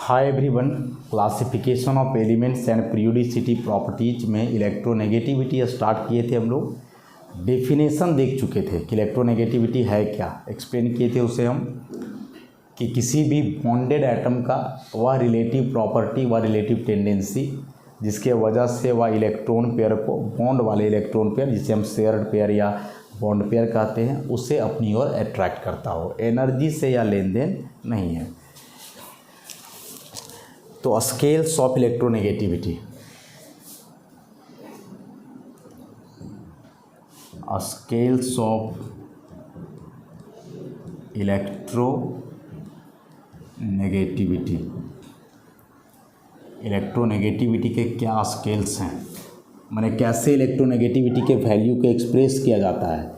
Hi everyone, classification of elements and periodicity properties में electronegativity start किए थे। हम लोग डेफिनेशन देख चुके थे कि इलेक्ट्रोनेगेटिविटी है क्या, एक्सप्लेन किए थे उसे हम कि किसी भी बॉन्डेड एटम का वह रिलेटिव प्रॉपर्टी व रिलेटिव टेंडेंसी जिसके वजह से वह इलेक्ट्रॉन पेयर को बॉन्ड वाले इलेक्ट्रॉन पेयर जिसे हम शेयर्ड पेयर या बॉन्ड पेयर कहते हैं उसे अपनी ओर अट्रैक्ट करता हो। एनर्जी से या लेन देन नहीं है। तो scales of electronegativity, scales of electronegativity, electronegativity के क्या स्केल्स हैं, माने कैसे इलेक्ट्रोनेगेटिविटी के वैल्यू को एक्सप्रेस किया जाता है।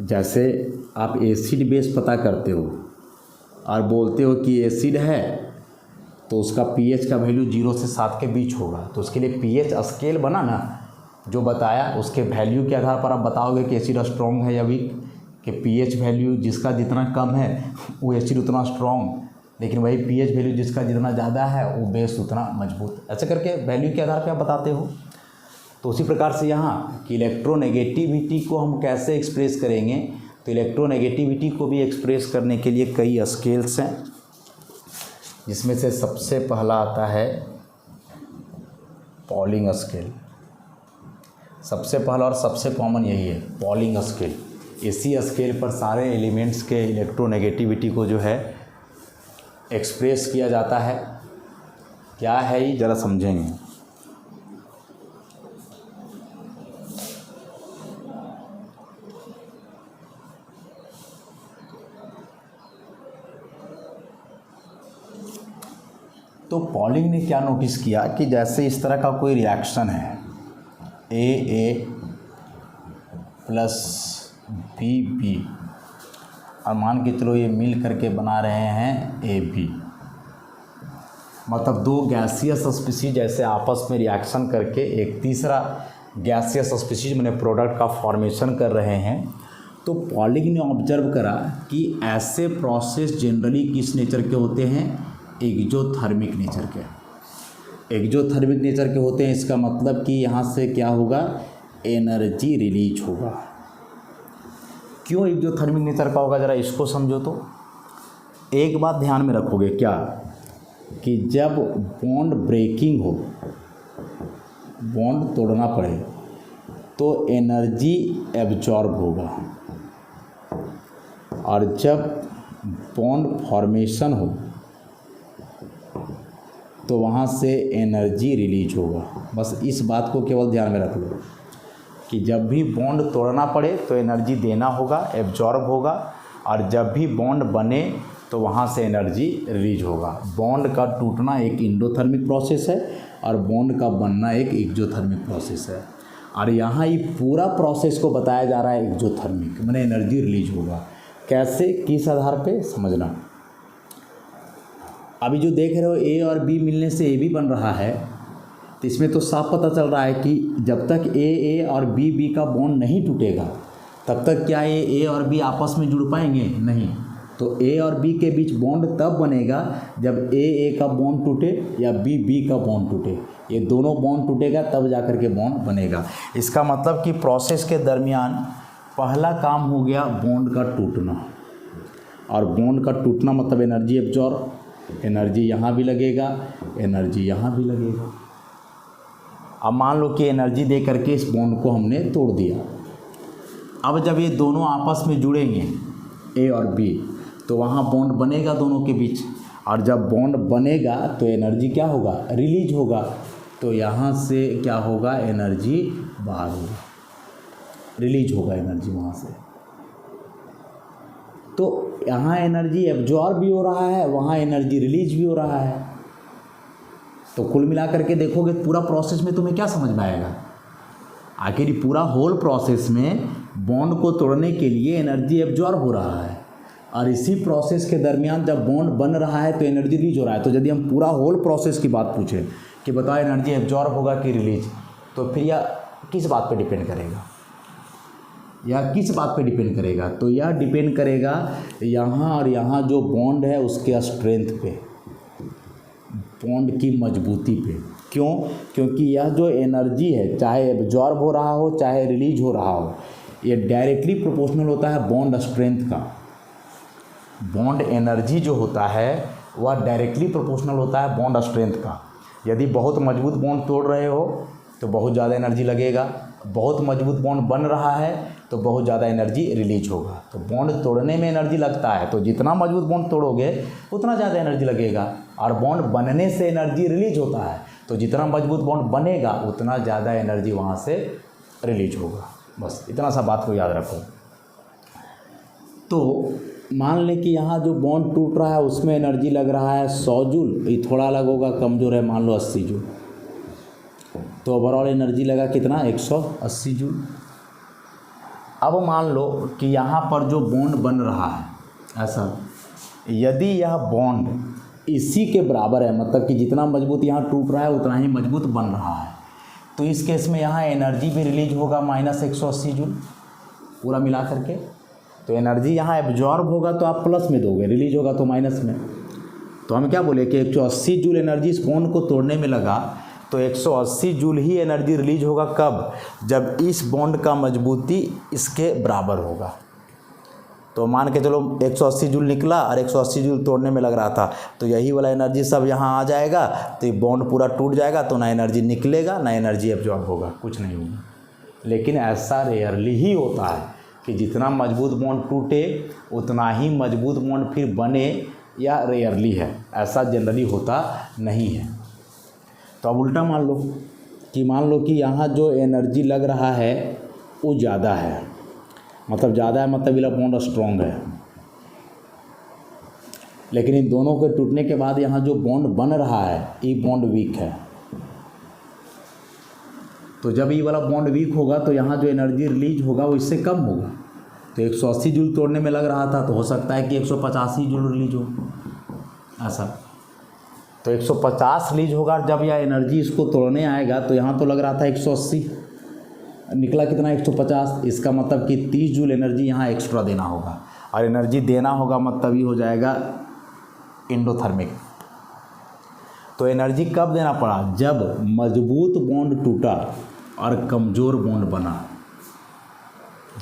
जैसे आप एसिड बेस पता करते हो और बोलते हो कि एसिड है तो उसका पीएच का वैल्यू 0 से 7 के बीच होगा, तो उसके लिए पीएच स्केल बना ना, जो बताया उसके वैल्यू के आधार पर आप बताओगे कि एसिड स्ट्रॉन्ग है या वीक, कि पीएच वैल्यू जिसका जितना कम है वो एसिड उतना स्ट्रॉन्ग, लेकिन वही पीएच वैल्यू जिसका जितना ज़्यादा है वो बेस उतना मजबूत। ऐसे करके वैल्यू के आधार पर आप बताते हो। तो उसी प्रकार से यहाँ कि इलेक्ट्रोनेगेटिविटी को हम कैसे एक्सप्रेस करेंगे, तो इलेक्ट्रोनेगेटिविटी को भी एक्सप्रेस करने के लिए कई स्केल्स हैं, जिसमें से सबसे पहला आता है पॉलिंग स्केल। सबसे पहला और सबसे कॉमन यही है, पॉलिंग स्केल। इसी स्केल पर सारे एलिमेंट्स के इलेक्ट्रोनेगेटिविटी को जो है एक्सप्रेस किया जाता है। क्या है ये ज़रा समझेंगे। तो पॉलिंग ने क्या नोटिस किया कि जैसे इस तरह का कोई रिएक्शन है, ए प्लस बी और मान के चलो ये मिल करके बना रहे हैं ए बी, मतलब दो गैसियस स्पीशीज जैसे आपस में रिएक्शन करके एक तीसरा गैसियस स्पीशीज मैंने प्रोडक्ट का फॉर्मेशन कर रहे हैं। तो पॉलिंग ने ऑब्जर्व करा कि ऐसे प्रोसेस जनरली किस नेचर के होते हैं, एक्जोथर्मिक नेचर के। एक्जोथर्मिक नेचर के होते हैं, इसका मतलब कि यहाँ से क्या होगा, एनर्जी रिलीज होगा। क्यों एक्जोथर्मिक नेचर का होगा, ज़रा इसको समझो। तो एक बात ध्यान में रखोगे क्या, कि जब बॉन्ड ब्रेकिंग हो, बॉन्ड तोड़ना पड़े, तो एनर्जी एब्जॉर्ब होगा, और जब बॉन्ड फॉर्मेशन हो तो वहाँ से एनर्जी रिलीज होगा। बस इस बात को केवल ध्यान में रख लो कि जब भी बॉन्ड तोड़ना पड़े तो एनर्जी देना होगा, एब्जॉर्ब होगा, और जब भी बॉन्ड बने तो वहाँ से एनर्जी रिलीज होगा। बॉन्ड का टूटना एक इंडोथर्मिक प्रोसेस है और बॉन्ड का बनना एक एक्जोथर्मिक प्रोसेस है, और यहाँ ये पूरा प्रोसेस को बताया जा रहा है एक्जोथर्मिक, माने एनर्जी रिलीज होगा। कैसे, किस आधार पे, समझना। अभी जो देख रहे हो ए और बी मिलने से ए बी बन रहा है, तो इसमें तो साफ पता चल रहा है कि जब तक ए और बी का बॉन्ड नहीं टूटेगा तब तक क्या ए और बी आपस में जुड़ पाएंगे, नहीं। तो ए और बी के बीच बॉन्ड तब बनेगा जब ए का बॉन्ड टूटे या बी का बॉन्ड टूटे। ये दोनों बॉन्ड टूटेगा तब जाकर के बॉन्ड बनेगा। इसका मतलब कि प्रोसेस के दरमियान पहला काम हो गया बॉन्ड का टूटना, और बॉन्ड का टूटना मतलब एनर्जी एब्जॉर्ब, एनर्जी यहाँ भी लगेगा, एनर्जी यहाँ भी लगेगा। अब मान लो कि एनर्जी दे करके इस बॉन्ड को हमने तोड़ दिया। अब जब ये दोनों आपस में जुड़ेंगे ए और बी, तो वहाँ बॉन्ड बनेगा दोनों के बीच, और जब बॉन्ड बनेगा तो एनर्जी क्या होगा, रिलीज होगा। तो यहाँ से क्या होगा, एनर्जी बाहर होगा, रिलीज होगा एनर्जी वहाँ से। तो यहाँ एनर्जी एब्जॉर्ब भी हो रहा है, वहाँ एनर्जी रिलीज भी हो रहा है। तो कुल मिलाकर के देखोगे पूरा प्रोसेस में तुम्हें क्या समझ में आएगा, आखिर पूरा होल प्रोसेस में बॉन्ड को तोड़ने के लिए एनर्जी एब्जॉर्ब हो रहा है, और इसी प्रोसेस के दरमियान जब बॉन्ड बन रहा है तो एनर्जी रिलीज हो रहा है। तो यदि हम पूरा होल प्रोसेस की बात पूछें कि बताओ एनर्जी एब्जॉर्ब होगा कि रिलीज, तो फिर यह किस बात पर डिपेंड करेगा, यह किस बात पे डिपेंड करेगा? तो यह डिपेंड करेगा यहाँ और यहाँ जो बॉन्ड है उसके स्ट्रेंथ पे। बॉन्ड की मजबूती पे। क्यों? क्योंकि यह जो एनर्जी है, चाहे एब्जॉर्ब हो रहा हो चाहे रिलीज हो रहा हो, ये डायरेक्टली प्रोपोर्शनल होता है बॉन्ड स्ट्रेंथ का। बॉन्ड एनर्जी जो होता है वह डायरेक्टली प्रोपोर्शनल होता है बॉन्ड स्ट्रेंथ का। यदि बहुत मजबूत बॉन्ड तोड़ रहे हो तो बहुत ज़्यादा एनर्जी लगेगा, बहुत मजबूत बॉन्ड बन रहा है तो बहुत ज़्यादा एनर्जी रिलीज होगा। तो बॉन्ड तोड़ने में एनर्जी लगता है, तो जितना मजबूत बॉन्ड तोड़ोगे उतना ज़्यादा एनर्जी लगेगा, और बॉन्ड बनने से एनर्जी रिलीज होता है, तो जितना मजबूत बॉन्ड बनेगा उतना ज़्यादा एनर्जी वहाँ से रिलीज होगा। बस इतना सा बात को याद रखो। तो मान लें कि यहाँ जो बॉन्ड टूट रहा है उसमें एनर्जी लग रहा है 100 जूल, ये थोड़ा अलग होगा, कमज़ोर है, मान लो 80 जूल, तो ओवरऑल एनर्जी लगा कितना 180 जूल। अब मान लो कि यहाँ पर जो बॉन्ड बन रहा है ऐसा, यदि यह बॉन्ड इसी के बराबर है, मतलब कि जितना मजबूत यहाँ टूट रहा है उतना ही मजबूत बन रहा है, तो इस केस में यहाँ एनर्जी भी रिलीज होगा -180 जूल पूरा मिला करके। तो एनर्जी यहाँ एब्जॉर्ब होगा तो आप प्लस में दोगे, रिलीज होगा तो माइनस में। तो हम क्या बोले कि 180 जूल एनर्जी इस बॉन्ड को तोड़ने में लगा, तो 180 जूल ही एनर्जी रिलीज होगा कब? जब इस बॉन्ड का मजबूती इसके बराबर होगा। तो मान के चलो 180 जूल निकला और 180 जूल तोड़ने में लग रहा था, तो यही वाला एनर्जी सब यहाँ आ जाएगा, तो ये बॉन्ड पूरा टूट जाएगा, तो ना एनर्जी निकलेगा ना एनर्जी एब्जॉर्ब होगा, कुछ नहीं होगा। लेकिन ऐसा रेयरली ही होता है कि जितना मजबूत बॉन्ड टूटे उतना ही मजबूत बॉन्ड फिर बने, या रेयरली है, ऐसा जनरली होता नहीं है। तो अब उल्टा मान लो कि यहाँ जो एनर्जी लग रहा है वो ज़्यादा है, मतलब ज़्यादा है मतलब ये बॉन्ड स्ट्रॉन्ग है, लेकिन इन दोनों के टूटने के बाद यहाँ जो बॉन्ड बन रहा है ये बॉन्ड वीक है। तो जब ये वाला बॉन्ड वीक होगा तो यहाँ जो एनर्जी रिलीज होगा वो इससे कम होगा। तो 180 जूल तोड़ने में लग रहा था, तो हो सकता है कि 185 जूल रिलीज हो, ऐसा। तो 150 रिलीज होगा, जब यह एनर्जी इसको तोड़ने आएगा तो यहाँ तो लग रहा था 180, निकला कितना 150। इसका मतलब कि 30 जूल एनर्जी यहाँ एक्स्ट्रा देना होगा, और एनर्जी देना होगा मतलब ये हो जाएगा एंडोथर्मिक। तो एनर्जी कब देना पड़ा? जब मजबूत बॉन्ड टूटा और कमज़ोर बॉन्ड बना।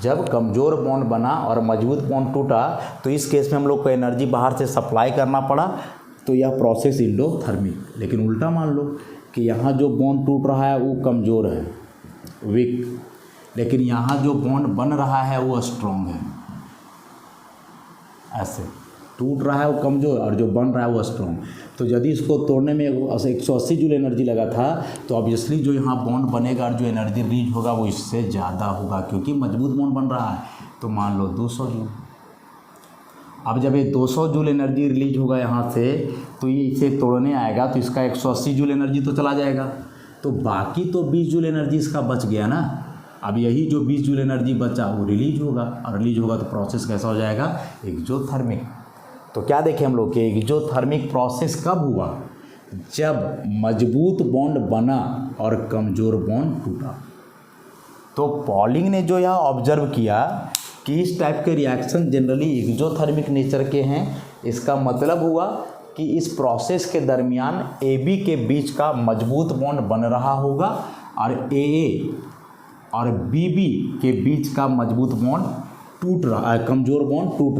जब कमज़ोर बॉन्ड बना और मजबूत बॉन्ड टूटा, तो इस केस में हम लोग को एनर्जी बाहर से सप्लाई करना पड़ा, तो यह प्रोसेस एंडोथर्मिक। लेकिन उल्टा मान लो कि यहाँ जो बॉन्ड टूट रहा है वो कमज़ोर है, वीक, लेकिन यहाँ जो बॉन्ड बन रहा है वो स्ट्रॉन्ग है। ऐसे टूट रहा है वो कमज़ोर और जो बन रहा है वो स्ट्रॉन्ग। तो यदि इसको तोड़ने में 180 जूल एनर्जी लगा था, तो ऑब्वियसली जो यहाँ बॉन्ड बनेगा और जो एनर्जी रिलीज होगा वो इससे ज़्यादा होगा, क्योंकि मजबूत बॉन्ड बन रहा है। तो मान लो 200 जूल। अब जब ये 200 जूल एनर्जी रिलीज होगा यहाँ से, तो ये इसे तोड़ने आएगा तो इसका 180 जूल एनर्जी तो चला जाएगा, तो बाकी तो 20 जूल एनर्जी इसका बच गया ना। अब यही जो 20 जूल एनर्जी बचा वो रिलीज होगा, और रिलीज होगा तो प्रोसेस कैसा हो जाएगा? एक्सोथर्मिक। तो क्या देखें हम लोग कि एक्सोथर्मिक प्रोसेस कब हुआ? जब मजबूत बॉन्ड बना और कमज़ोर बॉन्ड टूटा। तो पॉलिंग ने जो यहाँ ऑब्जर्व किया कि इस टाइप के रिएक्शन जनरली एक्सोथर्मिक नेचर के हैं, इसका मतलब हुआ कि इस प्रोसेस के दरमियान AB के बीच का मजबूत बॉन्ड बन रहा होगा, और AA और BB के बीच का मजबूत बॉन्ड टूट रहा, कमज़ोर बॉन्ड टूट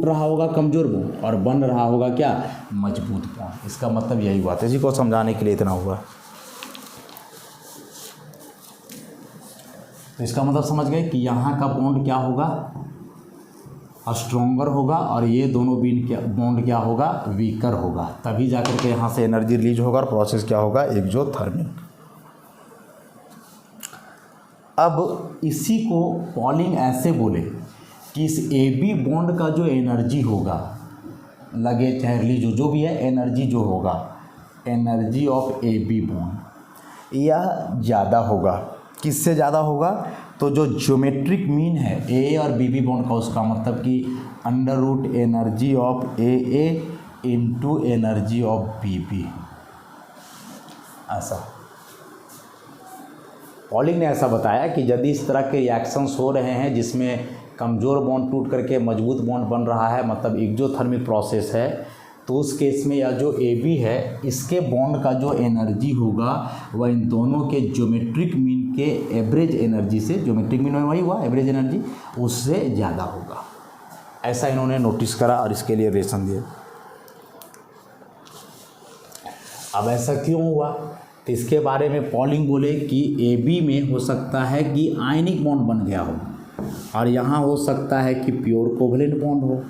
रहा होगा कमज़ोर बॉन्ड, और बन रहा होगा क्या? मजबूत बॉन्ड। इसका मतलब यही हुआ था, इसी को समझाने के लिए इतना हुआ। तो इसका मतलब समझ गए कि यहाँ का बॉन्ड क्या होगा? स्ट्रॉन्गर होगा, और ये दोनों बॉन्ड क्या होगा? वीकर होगा। तभी जाकर के यहाँ से एनर्जी रिलीज होगा और प्रोसेस क्या होगा? एक्सोथर्मिक। अब इसी को पॉलिंग ऐसे बोले कि इस AB बॉन्ड का जो एनर्जी होगा, लगे चाहे रिलीज जो भी है, एनर्जी जो होगा, एनर्जी ऑफ AB बॉन्ड, यह ज़्यादा होगा। किससे ज़्यादा होगा? तो जो ज्योमेट्रिक मीन है AA और BB बॉन्ड का, उसका मतलब कि under root energy of AA into energy of BB, ऐसा। पॉलिंग ने ऐसा बताया कि यदि इस तरह के रिएक्शंस हो रहे हैं जिसमें कमज़ोर बॉन्ड टूट करके मजबूत बॉन्ड बन रहा है, मतलब एक्सोथर्मिक प्रोसेस है, तो उस केस में या जो ए बी है इसके बॉन्ड का जो एनर्जी होगा वह इन दोनों के ज्योमेट्रिक मीन के एवरेज एनर्जी से, ज्योमेट्रिक मीन में वही हुआ एवरेज एनर्जी, उससे ज़्यादा होगा। ऐसा इन्होंने नोटिस करा और इसके लिए रिलेशन दिया। अब ऐसा क्यों हुआ, तो इसके बारे में पॉलिंग बोले कि ए बी में हो सकता है कि आयनिक बॉन्ड बन गया हो और यहाँ हो सकता है कि प्योर कोवलेंट बॉन्ड हो,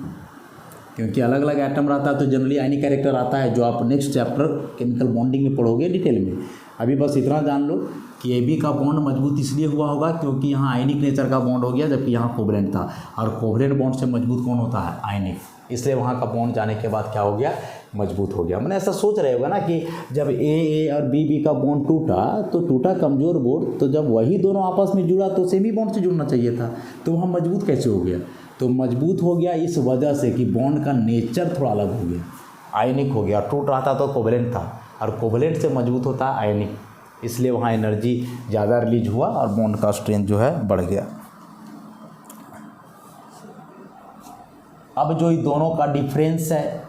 क्योंकि अलग अलग एटम रहता है तो जनरली आयनिक कैरेक्टर आता है, जो आप नेक्स्ट चैप्टर केमिकल बॉन्डिंग में पढ़ोगे डिटेल में। अभी बस इतना जान लो कि ए बी का बॉन्ड मजबूत इसलिए हुआ होगा क्योंकि यहाँ आयनिक नेचर का बॉन्ड हो गया, जबकि यहाँ कोवलेंट था, और कोवलेंट बॉन्ड से मजबूत कौन होता है, आयनिक, इसलिए वहाँ का बॉन्ड जाने के बाद क्या हो गया, मजबूत हो गया। मैंने ऐसा सोच रहे होगा ना कि जब ए और बी का बॉन्ड टूटा तो टूटा कमज़ोर बॉन्ड, तो जब वही दोनों आपस में जुड़ा तो सेमी बॉन्ड से जुड़ना चाहिए था, तो वहाँ मजबूत कैसे हो गया, तो मजबूत हो गया इस वजह से कि बॉन्ड का नेचर थोड़ा अलग हो गया, आयनिक हो गया। टूट रहा था तो कोवलेंट था और कोवलेंट से मजबूत होता है आयनिक, इसलिए वहाँ एनर्जी ज़्यादा रिलीज हुआ और बॉन्ड का स्ट्रेंथ जो है बढ़ गया। अब जो इन दोनों का डिफरेंस है,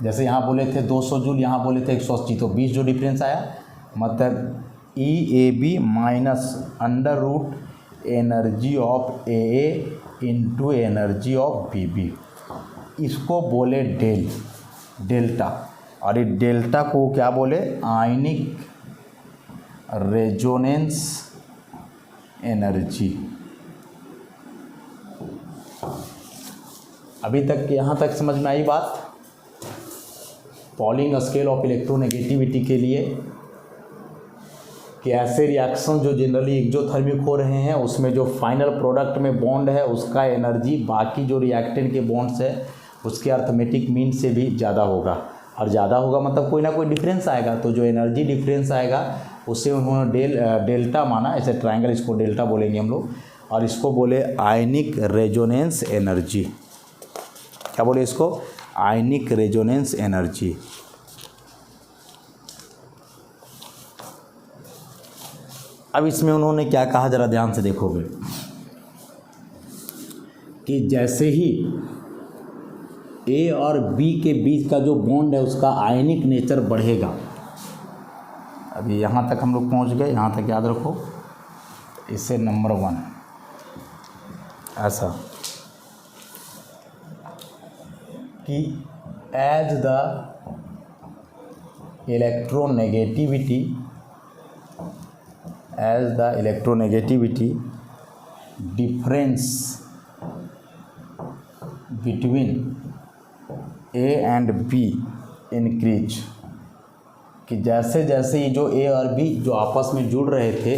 जैसे यहाँ बोले थे 200 जूल, यहाँ बोले थे 180, तो 20 जो डिफरेंस आया, मतलब E A B minus under root energy of A into energy of B B, इसको बोले डेल्टा, और ये डेल्टा को क्या बोले, आयनिक रेजोनेंस एनर्जी। अभी तक यहाँ तक समझ में आई बात। पॉलिंग स्केल ऑफ इलेक्ट्रोनेगेटिविटी के लिए कि ऐसे रिएक्शन जो जनरली एक्जोथर्मिक हो रहे हैं उसमें जो फाइनल प्रोडक्ट में बॉन्ड है उसका एनर्जी बाकी जो रिएक्टेंट के बॉन्ड्स है उसके अर्थमेटिक मीन से भी ज़्यादा होगा, और ज़्यादा होगा मतलब कोई ना कोई डिफरेंस आएगा, तो जो एनर्जी डिफरेंस आएगा उससे उन्होंने डेल्टा माना, ऐसे ट्रायंगल, इसको डेल्टा बोलेंगे हम लोग, और इसको बोले आयनिक रेजोनेंस एनर्जी। क्या बोले इसको, आयनिक रेजोनेंस एनर्जी। अब इसमें उन्होंने क्या कहा जरा ध्यान से देखोगे कि जैसे ही ए और बी के बीच का जो बॉन्ड है उसका आयनिक नेचर बढ़ेगा, अभी यहाँ तक हम लोग पहुँच गए, यहाँ तक याद रखो, इससे नंबर 1 ऐसा कि as the electronegativity difference between A and B increase, कि जैसे जैसे ये जो ए और बी जो आपस में जुड़ रहे थे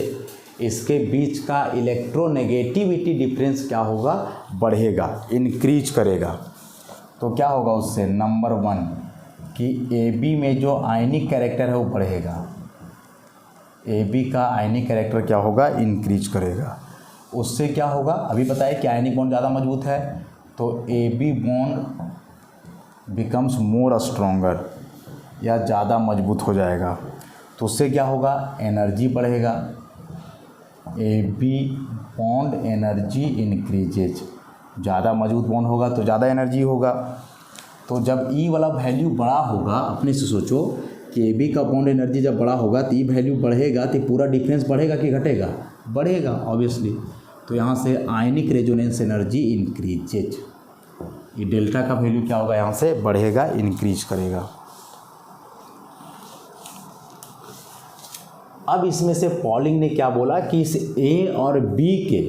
इसके बीच का इलेक्ट्रोनेगेटिविटी डिफरेंस क्या होगा, बढ़ेगा, इंक्रीज करेगा। तो क्या होगा उससे, नंबर 1 कि ए बी में जो आयनिक कैरेक्टर है वो बढ़ेगा, ए बी का आयनिक कैरेक्टर क्या होगा, इंक्रीज करेगा। उससे क्या होगा, अभी बताया कि आयनिक बॉन्ड ज़्यादा मजबूत है तो A B bond becomes more stronger, या ज़्यादा मजबूत हो जाएगा, तो उससे क्या होगा, एनर्जी बढ़ेगा, A B bond energy increases, ज़्यादा मजबूत बॉन्ड होगा तो ज़्यादा एनर्जी होगा। तो जब ई वाला वैल्यू बड़ा होगा, अपने से सोचो कि ए बी का बॉन्ड एनर्जी जब बड़ा होगा तो ई वैल्यू बढ़ेगा तो पूरा डिफरेंस बढ़ेगा कि घटेगा, बढ़ेगा ऑब्वियसली, तो यहाँ से आयनिक रेजोनेंस एनर्जी इंक्रीजेज, ये डेल्टा का वैल्यू क्या होगा, यहाँ से बढ़ेगा, इंक्रीज करेगा। अब इसमें से पॉलिंग ने क्या बोला कि इस ए और बी के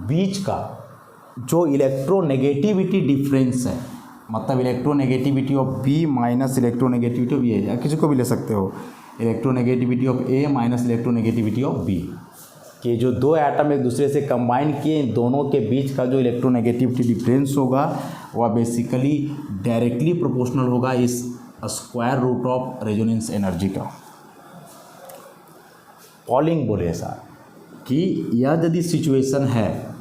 बीच का जो इलेक्ट्रोनेगेटिविटी डिफरेंस है, मतलब electronegativity of B minus electronegativity of A, या किसी को भी ले सकते हो, electronegativity of A minus electronegativity of B, कि जो दो एटम एक दूसरे से कंबाइन किए इन दोनों के बीच का जो इलेक्ट्रोनेगेटिविटी डिफरेंस होगा वह बेसिकली डायरेक्टली प्रोपोर्शनल होगा इस square root of resonance energy का। पॉलिंग बोले ऐसा कि यह यदि सिचुएशन है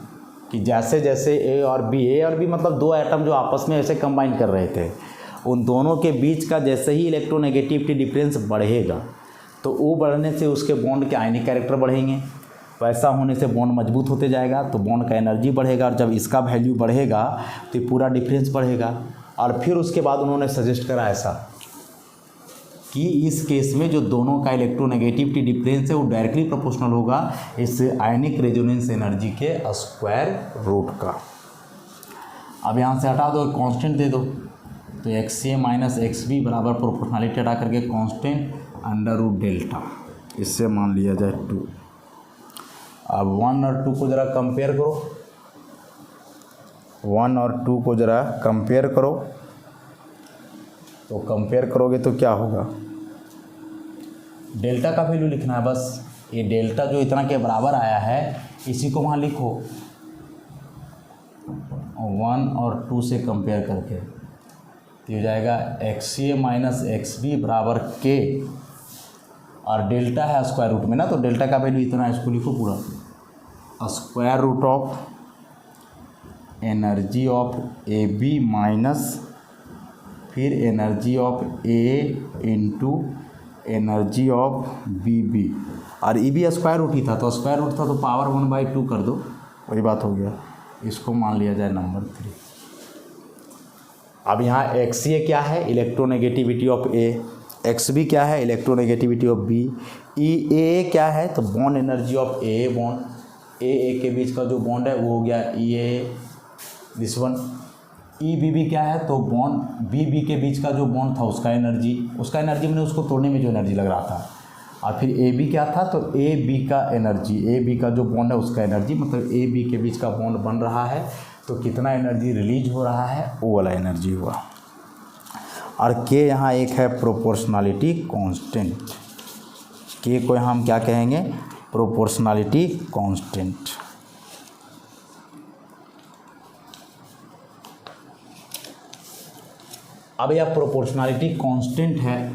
कि जैसे जैसे ए और बी मतलब दो एटम जो आपस में ऐसे कंबाइन कर रहे थे, उन दोनों के बीच का जैसे ही इलेक्ट्रोनेगेटिविटी डिफरेंस बढ़ेगा तो वो बढ़ने से उसके बॉन्ड के आयनिक कैरेक्टर बढ़ेंगे, वैसा होने से बॉन्ड मजबूत होते जाएगा तो बॉन्ड का एनर्जी बढ़ेगा, और जब इसका वैल्यू बढ़ेगा तो पूरा डिफरेंस बढ़ेगा, और फिर उसके बाद उन्होंने सजेस्ट करा ऐसा कि इस केस में जो दोनों का इलेक्ट्रोनेगेटिविटी डिफरेंस है वो डायरेक्टली प्रोपोर्शनल होगा इस आयनिक रेजोनेंस एनर्जी के स्क्वायर रूट का। अब यहाँ से हटा दो, कांस्टेंट दे दो, तो XA माइनस XB बराबर प्रोपोर्शनलिटी हटा करके कांस्टेंट अंडर रूट डेल्टा, इससे मान लिया जाए 2। अब 1 और 2 को ज़रा कंपेयर करो, 1 और 2 को ज़रा कंपेयर करो, तो कंपेयर करोगे तो क्या होगा, डेल्टा का वैल्यू लिखना है बस। ये डेल्टा जो इतना के बराबर आया है इसी को वहाँ लिखो 1 और 2 से कंपेयर करके, तो हो जाएगा XA माइनस XB बराबर K, और डेल्टा है स्क्वायर रूट में ना, तो डेल्टा का वैल्यू इतना है, इसको लिखो पूरा, square root of energy of AB minus फिर energy of A into energy of BB, और EB स्क्वायर रूट ही था, तो स्क्वायर रूट था तो पावर 1/2 कर दो, वही बात हो गया। इसको मान लिया जाए नंबर 3। अब यहाँ XA क्या है, इलेक्ट्रोनेगेटिविटी ऑफ A, XB क्या है, इलेक्ट्रोनेगेटिविटी ऑफ B, EA क्या है, तो bond energy of AA bond, AA के बीच का जो बॉन्ड है वो हो गया EA दिस वन। EBB क्या है, तो बॉन्ड BB के बीच का जो बॉन्ड था उसका एनर्जी मैंने उसको तोड़ने में जो एनर्जी लग रहा था, और फिर AB क्या था, तो AB का एनर्जी, AB का जो बॉन्ड है उसका एनर्जी, मतलब AB के बीच का बॉन्ड बन रहा है तो कितना एनर्जी रिलीज हो रहा है वो वाला एनर्जी हुआ। और K यहाँ एक है प्रोपोर्शनलिटी कांस्टेंट, K को हम क्या कहेंगे, प्रोपोर्शनलिटी कांस्टेंट। अब यह प्रोपोर्शनलिटी कांस्टेंट है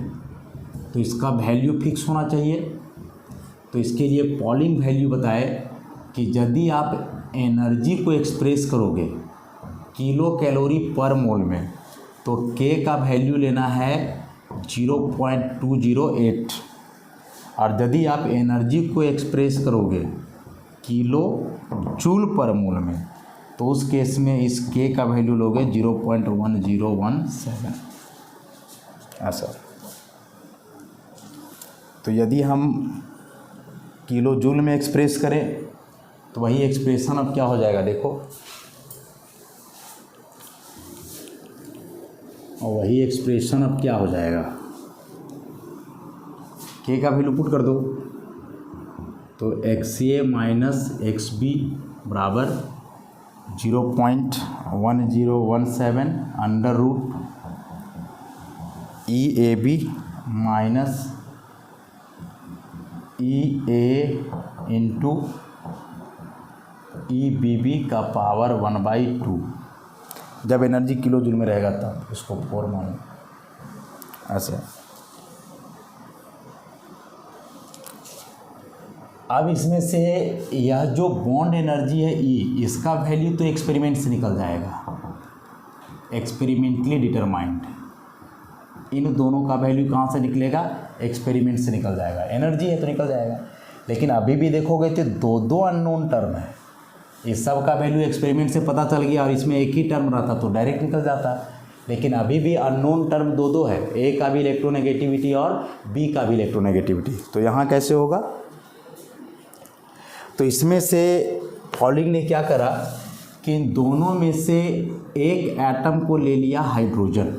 तो इसका वैल्यू फिक्स होना चाहिए, तो इसके लिए पॉलिंग वैल्यू बताए कि यदि आप एनर्जी को एक्सप्रेस करोगे किलो कैलोरी पर मोल में तो K का वैल्यू लेना है 0.208, और यदि आप एनर्जी को एक्सप्रेस करोगे किलो जूल पर मोल में तो उस केस में इस K का वैल्यू लोगे 0.1017 ऐसा। तो यदि हम किलो जूल में एक्सप्रेस करें तो वही एक्सप्रेशन अब क्या हो जाएगा देखो, और वही एक्सप्रेशन अब क्या हो जाएगा, K का वैल्यू पुट कर दो, तो XA माइनस XB बराबर 0.1017 under root EAB minus EA into EBB का पावर 1/2, जब एनर्जी किलो जूल में रहेगा तब इसको 4 मानो ऐसे। अब इसमें से यह जो बॉन्ड एनर्जी है E, इसका वैल्यू तो एक्सपेरिमेंट से निकल जाएगा, एक्सपेरिमेंटली डिटरमाइंड। इन दोनों का वैल्यू कहाँ से निकलेगा, एक्सपेरिमेंट से निकल जाएगा, एनर्जी है तो निकल जाएगा। लेकिन अभी भी देखोगे तो दो अननोन टर्म है, इस सब का वैल्यू एक्सपेरिमेंट से पता चल गया और इसमें एक ही टर्म रहता तो डायरेक्ट निकल जाता, लेकिन अभी भी अननोन टर्म दो है, A का भी इलेक्ट्रोनेगेटिविटी और B का भी इलेक्ट्रोनेगेटिविटी। तो यहाँ कैसे होगा, तो इसमें से पॉलिंग ने क्या करा कि इन दोनों में से एक एटम को ले लिया हाइड्रोजन,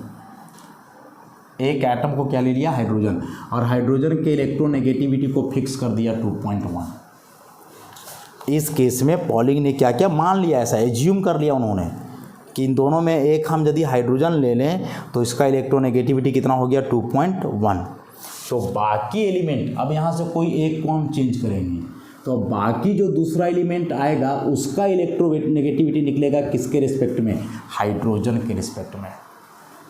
एक एटम को क्या ले लिया, हाइड्रोजन, और हाइड्रोजन के इलेक्ट्रोनेगेटिविटी को फिक्स कर दिया 2.1। इस केस में पॉलिंग ने क्या किया, मान लिया, ऐसा एज्यूम कर लिया उन्होंने कि इन दोनों में एक हम यदि हाइड्रोजन ले लें तो इसका इलेक्ट्रोनेगेटिविटी कितना हो गया 2.1। तो बाकी एलिमेंट, अब यहाँ से कोई एक को हम चेंज करेंगे तो बाकी जो दूसरा एलिमेंट आएगा उसका इलेक्ट्रोनेगेटिविटी निकलेगा किसके रिस्पेक्ट में, हाइड्रोजन के रिस्पेक्ट में।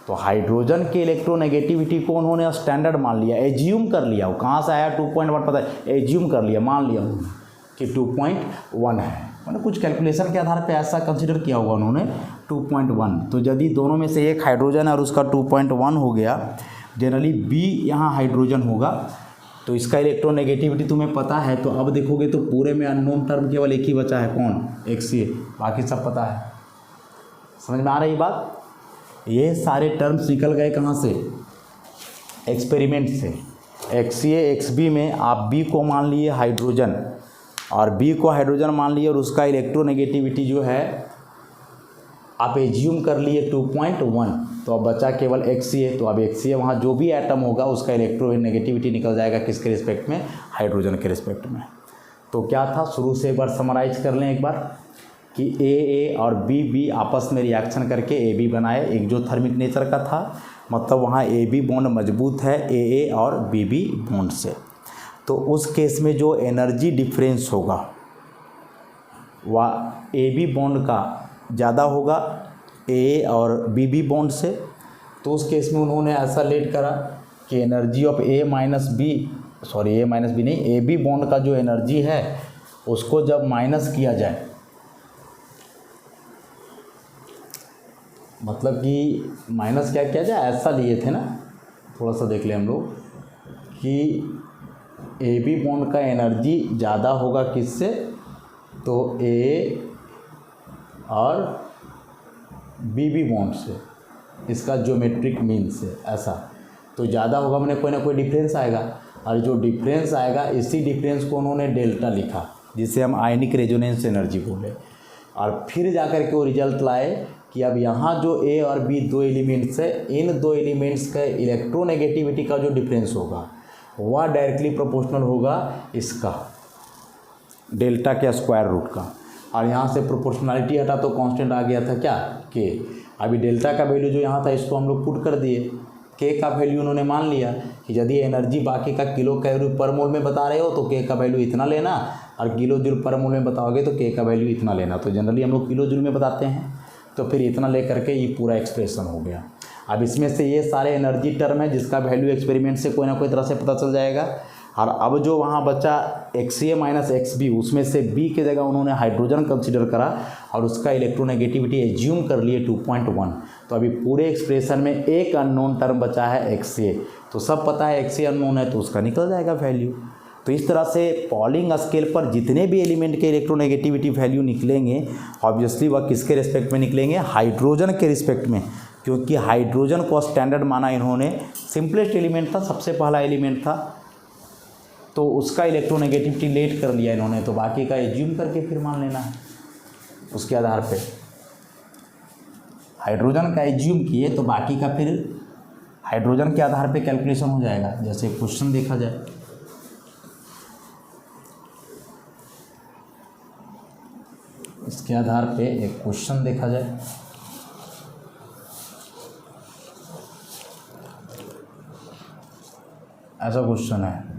तो हाइड्रोजन के इलेक्ट्रोनेगेटिविटी को उन्होंने स्टैंडर्ड मान लिया, एज्यूम कर लिया, वो कहाँ से आया 2.1 पता है, एज्यूम कर लिया, मान लिया उन्होंने कि 2.1 है, मतलब कुछ कैलकुलेशन के आधार पे ऐसा कंसिडर किया होगा उन्होंने 2.1। तो यदि दोनों में से एक हाइड्रोजन है और उसका 2.1 हो गया, जनरली B यहाँ हाइड्रोजन होगा तो इसका इलेक्ट्रोनेगेटिविटी तुम्हें पता है। तो अब देखोगे तो पूरे में अननोन टर्म केवल एक ही बचा है, कौन, XA, बाकी सब पता है। समझ में आ रही बात। ये सारे टर्म्स निकल गए कहाँ से, एक्सपेरिमेंट से। XA XB में आप B को मान लिए हाइड्रोजन और B को हाइड्रोजन मान लिए और उसका इलेक्ट्रोनेगेटिविटी जो है आप एज्यूम कर लिए 2.1, तो अब बचा केवल XA। तो अब XA वहाँ जो भी एटम होगा उसका इलेक्ट्रोनेगेटिविटी निकल जाएगा किसके रिस्पेक्ट में, हाइड्रोजन के रिस्पेक्ट में। तो क्या था, शुरू से एक बार समराइज कर लें एक बार कि AA और BB आपस में रिएक्शन करके AB बनाए, एक्सोथर्मिक नेचर का था, मतलब वहाँ AB बॉन्ड मजबूत है AA और BB बॉन्ड से। तो उस केस में जो एनर्जी डिफरेंस होगा वह AB बॉन्ड का ज़्यादा होगा AA और BB बॉन्ड से। तो उस केस में उन्होंने ऐसा लेट करा कि energy of A minus B नहीं, AB बॉन्ड का जो एनर्जी है उसको जब माइनस किया जाए, मतलब कि माइनस क्या किया जाए, ऐसा लिए थे ना, थोड़ा सा देख लें हम लोग कि AB बॉन्ड का एनर्जी ज़्यादा होगा किससे, तो A और BB बॉन्ड से, इसका ज्योमेट्रिक मीन से, ऐसा तो ज़्यादा होगा, मैंने कोई ना कोई डिफरेंस आएगा, और जो डिफरेंस आएगा इसी डिफरेंस को उन्होंने डेल्टा लिखा, जिसे हम आयनिक रेजोनेंस एनर्जी बोले। और फिर जाकर के वो रिजल्ट लाए कि अब यहाँ जो A और B दो एलिमेंट्स है, इन दो एलिमेंट्स का इलेक्ट्रोनेगेटिविटी का जो डिफरेंस होगा वह डायरेक्टली प्रोपोर्शनल होगा इसका डेल्टा के स्क्वायर रूट का। और यहाँ से प्रोपोर्शनलिटी हटा तो कांस्टेंट आ गया था क्या, K। अभी डेल्टा का वैल्यू जो यहाँ था इसको हम लोग पुट कर दिए, K का वैल्यू उन्होंने मान लिया कि यदि एनर्जी बाकी का किलो कैलोरी पर मोल में बता रहे हो तो K का वैल्यू इतना लेना, और किलो जूल पर मोल में बताओगे तो K का वैल्यू इतना लेना। तो जनरली हम लोग किलो जूल में बताते हैं, तो फिर इतना लेकर के ये पूरा एक्सप्रेशन हो गया। अब इसमें से ये सारे एनर्जी टर्म है जिसका वैल्यू एक्सपेरिमेंट से कोई ना कोई तरह से पता चल जाएगा। और अब जो वहाँ बचा XA माइनस XB, उसमें से B की जगह उन्होंने हाइड्रोजन कंसीडर करा और उसका इलेक्ट्रोनेगेटिविटी एज्यूम कर लिए 2.1। तो अभी पूरे एक्सप्रेशन में एक अननोन टर्म बचा है XA, तो सब पता है XA अननोन है तो उसका निकल जाएगा वैल्यू। तो इस तरह से पॉलिंग स्केल पर जितने भी एलिमेंट के इलेक्ट्रोनेगेटिविटी वैल्यू निकलेंगे ऑब्वियसली वह किसके रिस्पेक्ट में निकलेंगे, हाइड्रोजन के रिस्पेक्ट में, क्योंकि हाइड्रोजन को स्टैंडर्ड माना इन्होंने, सिंपलेस्ट एलिमेंट था, सबसे पहला एलिमेंट था, तो उसका इलेक्ट्रोनेगेटिविटी लेट कर लिया इन्होंने, तो बाकी का एज्यूम करके फिर मान लेना है उसके आधार पे। हाइड्रोजन का एज्यूम किए तो बाकी का फिर हाइड्रोजन के आधार पे कैलकुलेशन हो जाएगा। जैसे क्वेश्चन देखा जाए, इसके आधार पे एक क्वेश्चन देखा जाए। ऐसा क्वेश्चन है,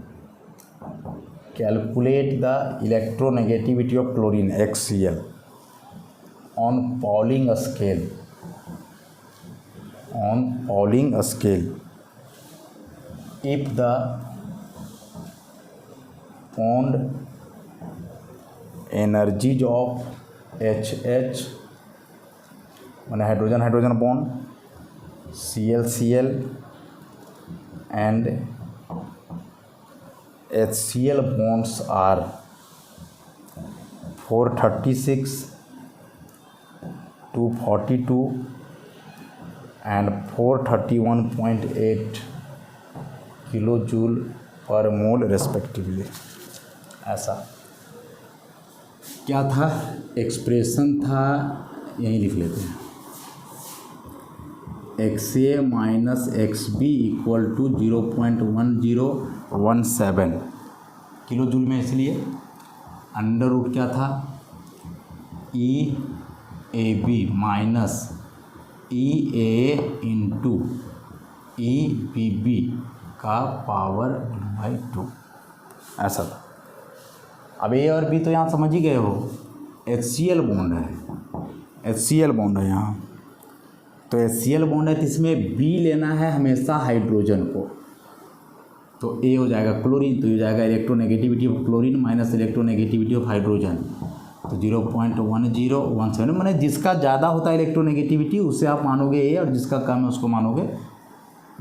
calculate the electronegativity of chlorine HCl on polling scale if the bond energies of HH माने hydrogen bond, Cl and HCl bonds are 436, 242 and 431.8 kilo joule पर मोल रेस्पेक्टिवली। ऐसा क्या था, एक्सप्रेशन था, यहीं लिख लेते हैं, XA minus XB equal to 0.1017 kilo joule में, इसलिए अंडर रूट क्या था, EAB minus EA into EBB का पावर 1/2, ऐसा था। अब A और B तो यहाँ समझ ही गए हो, HCl बॉन्ड है, यहाँ तो HCl बॉन्ड है, तो इसमें B लेना है हमेशा हाइड्रोजन को, तो A हो जाएगा क्लोरीन, तो ये हो जाएगा electronegativity of chlorine minus electronegativity of hydrogen, तो 0.1017, माने जिसका ज़्यादा होता है इलेक्ट्रोनेगेटिविटी उसे आप मानोगे A और जिसका कम है उसको मानोगे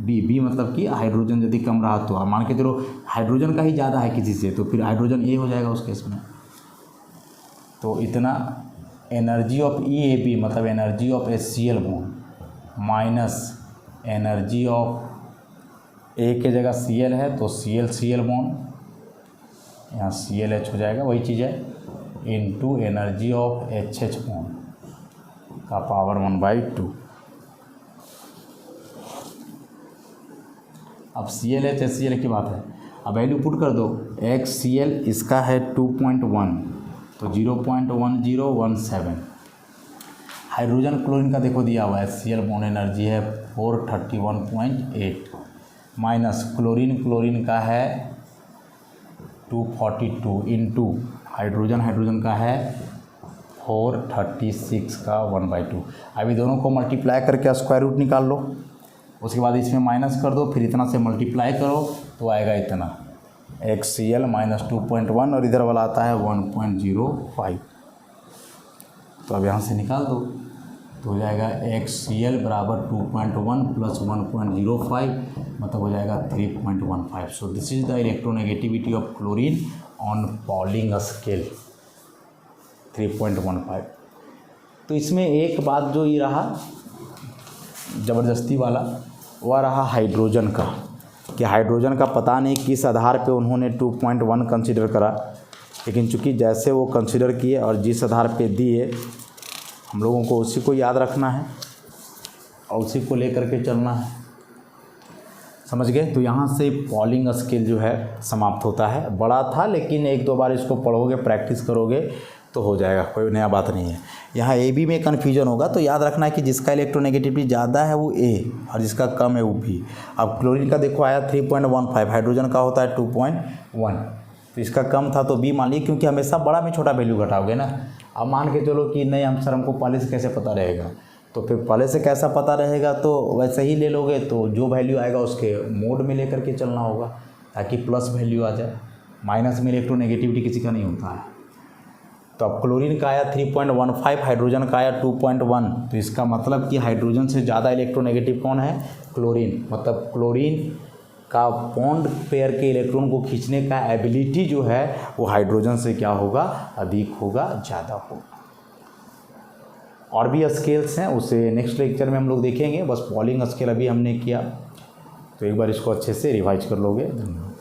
B मतलब कि हाइड्रोजन यदि कम रहा तो आप मान के चलो हाइड्रोजन का ही ज़्यादा है किसी से, तो फिर हाइड्रोजन A हो जाएगा उस केस में। तो इतना एनर्जी ऑफ EAB मतलब energy of HCl bond minus energy of A के जगह Cl है तो Cl बॉन्ड, यहाँ ClH हो जाएगा, वही चीज़ है, into energy of HH bond का पावर 1/2। अब ClH HCl की बात है, अब वैल्यू पुट कर दो। HCl इसका है 2.1 तो 0.1017। हाइड्रोजन क्लोरीन का देखो दिया हुआ है, HCl बॉन्ड एनर्जी है 431.8 माइनस क्लोरीन का है 242 इंटू हाइड्रोजन का है 436 का 1/2। अभी दोनों को मल्टीप्लाई करके स्क्वायर रूट निकाल लो, उसके बाद इसमें माइनस कर दो, फिर इतना से मल्टीप्लाई करो तो आएगा इतना HCl माइनस 2.1 और इधर वाला आता है 1.05। तो अब यहाँ से निकाल दो तो हो जाएगा HCl बराबर 2.1 प्लस 1.05 मतलब हो जाएगा 3.15। So this is the electronegativity of chlorine on polling scale 3.15। तो इसमें एक बात जो ये रहा ज़बरदस्ती वाला, वह रहा हाइड्रोजन का, कि हाइड्रोजन का पता नहीं किस आधार पे उन्होंने 2.1 कंसीडर करा, लेकिन चूंकि जैसे वो कंसीडर किए और जिस आधार पे दिए हम लोगों को उसी को याद रखना है और उसी को लेकर के चलना है, समझ गए। तो यहाँ से पॉलिंग स्केल जो है समाप्त होता है। बड़ा था लेकिन एक दो बार इसको पढ़ोगे, प्रैक्टिस करोगे तो हो जाएगा, कोई नया बात नहीं है। यहाँ ए बी में कन्फ्यूजन होगा तो याद रखना है कि जिसका इलेक्ट्रोनेगेटिविटी ज़्यादा है वो ए और जिसका कम है वो बी। अब क्लोरीन का देखो आया 3.15, हाइड्रोजन का होता है 2.1, तो इसका कम था तो बी मान लीजिए, क्योंकि हमेशा बड़ा में छोटा वैल्यू घटाओगे ना। अब मान के चलो कि नहीं हमको पहले से कैसे पता रहेगा, तो फिर पहले से कैसा पता रहेगा तो वैसे ही ले लोगे, तो जो वैल्यू आएगा उसके मोड में लेकर के चलना होगा ताकि प्लस वैल्यू आ जाए। माइनस में इलेक्ट्रोनेगेटिविटी किसी का नहीं होता है। तो अब क्लोरीन का आया 3.15, हाइड्रोजन का आया 2.1, तो इसका मतलब कि हाइड्रोजन से ज़्यादा इलेक्ट्रोनेगेटिव कौन है? क्लोरीन। मतलब क्लोरीन का बॉन्ड पेयर के इलेक्ट्रॉन को खींचने का एबिलिटी जो है वो हाइड्रोजन से क्या होगा? अधिक होगा, ज़्यादा होगा। और भी स्केल्स हैं, उसे नेक्स्ट लेक्चर में हम लोग देखेंगे। बस पॉलिंग स्केल अभी हमने किया, तो एक बार इसको अच्छे से रिवाइज कर लोगे। धन्यवाद।